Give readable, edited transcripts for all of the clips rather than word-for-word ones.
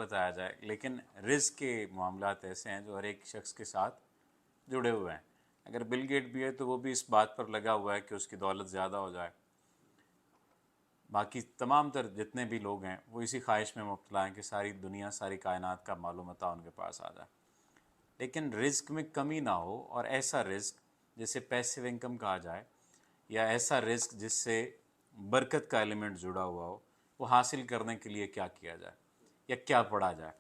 بتایا جائے، لیکن رزق کے معاملات ایسے ہیں جو ہر ایک شخص کے ساتھ جڑے ہوئے ہیں۔ اگر بل گیٹ بھی ہے تو وہ بھی اس بات پر لگا ہوا ہے کہ اس کی دولت زیادہ ہو جائے، باقی تمام تر جتنے بھی لوگ ہیں وہ اسی خواہش میں مبتلا ہیں کہ ساری دنیا، ساری کائنات کا مال و متاع ان کے پاس آ جائے، لیکن رزق میں کمی نہ ہو، اور ایسا رزق جسے پیسیو انکم کہا جائے، یا ایسا رزق جس سے برکت کا ایلیمنٹ جڑا ہوا ہو، وہ حاصل کرنے کے لیے کیا کیا جائے یا کیا پڑھا جائے۔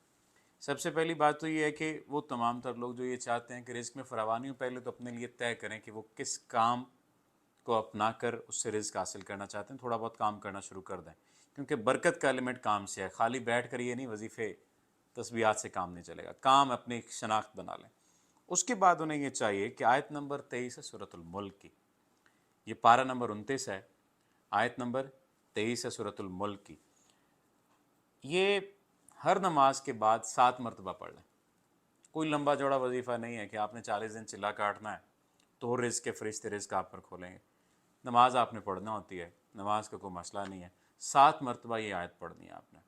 سب سے پہلی بات تو یہ ہے کہ وہ تمام تر لوگ جو یہ چاہتے ہیں کہ رزق میں فراوانی ہو، پہلے تو اپنے لیے طے کریں کہ وہ کس کام کو اپنا کر اس سے رزق حاصل کرنا چاہتے ہیں، تھوڑا بہت کام کرنا شروع کر دیں، کیونکہ برکت کا ایلیمنٹ کام سے ہے۔ خالی بیٹھ کر یہ نہیں وظیفے تسبیحات سے کام نہیں چلے گا، کام اپنی ایک شناخت بنا لیں۔ اس کے بعد انہیں یہ چاہیے کہ آیت نمبر 23 ہے سورۃ الملک کی، یہ پارہ نمبر 29 ہے، آیت نمبر 23 ہے سورۃ الملک کی، یہ ہر نماز کے بعد 7 مرتبہ پڑھ لیں۔ کوئی لمبا چوڑا وظیفہ نہیں ہے کہ آپ نے 40 دن چلا کاٹنا ہے تو رزق کے فرشتے رزق آپ پر کھولیں گے۔ نماز آپ نے پڑھنا ہوتی ہے، نماز کا کوئی مسئلہ نہیں ہے، 7 مرتبہ یہ آیت پڑھنی ہے آپ نے۔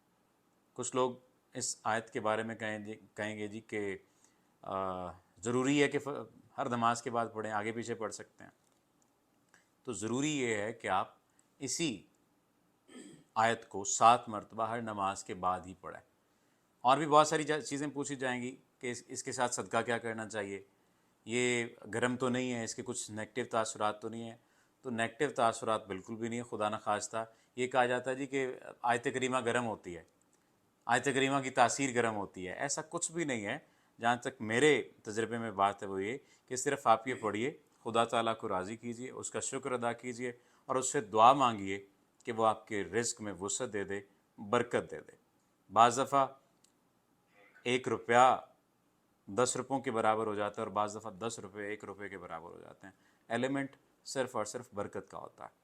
کچھ لوگ اس آیت کے بارے میں کہیں گے جی کہ ضروری ہے کہ ہر نماز کے بعد پڑھیں، آگے پیچھے پڑھ سکتے ہیں، تو ضروری یہ ہے کہ آپ اسی آیت کو 7 مرتبہ ہر نماز کے بعد ہی پڑھیں۔ اور بھی بہت ساری چیزیں پوچھی جائیں گی کہ اس کے ساتھ صدقہ کیا کرنا چاہیے، یہ گرم تو نہیں ہے، اس کے کچھ نیگیٹو تاثرات تو نہیں ہیں؟ تو نیگیٹو تاثرات بالکل بھی نہیں ہے، خدا نخواستہ یہ کہا جاتا ہے جی کہ آیت کریمہ گرم ہوتی ہے، آیت کریمہ کی تاثیر گرم ہوتی ہے، ایسا کچھ بھی نہیں ہے۔ جہاں تک میرے تجربے میں بات ہے وہ یہ کہ صرف آپ یہ پڑھیے، خدا تعالیٰ کو راضی کیجیے، اس کا شکر ادا کیجیے، اور اس سے دعا مانگیے کہ وہ آپ کے رزق میں وسعت دے دے، برکت دے دے۔ بعض دفعہ 1 روپیہ 10 روپوں کے برابر ہو جاتا ہے، اور بعض دفعہ 10 روپے 1 روپے کے برابر ہو جاتے ہیں۔ ایلیمنٹ صرف اور صرف برکت کا ہوتا ہے۔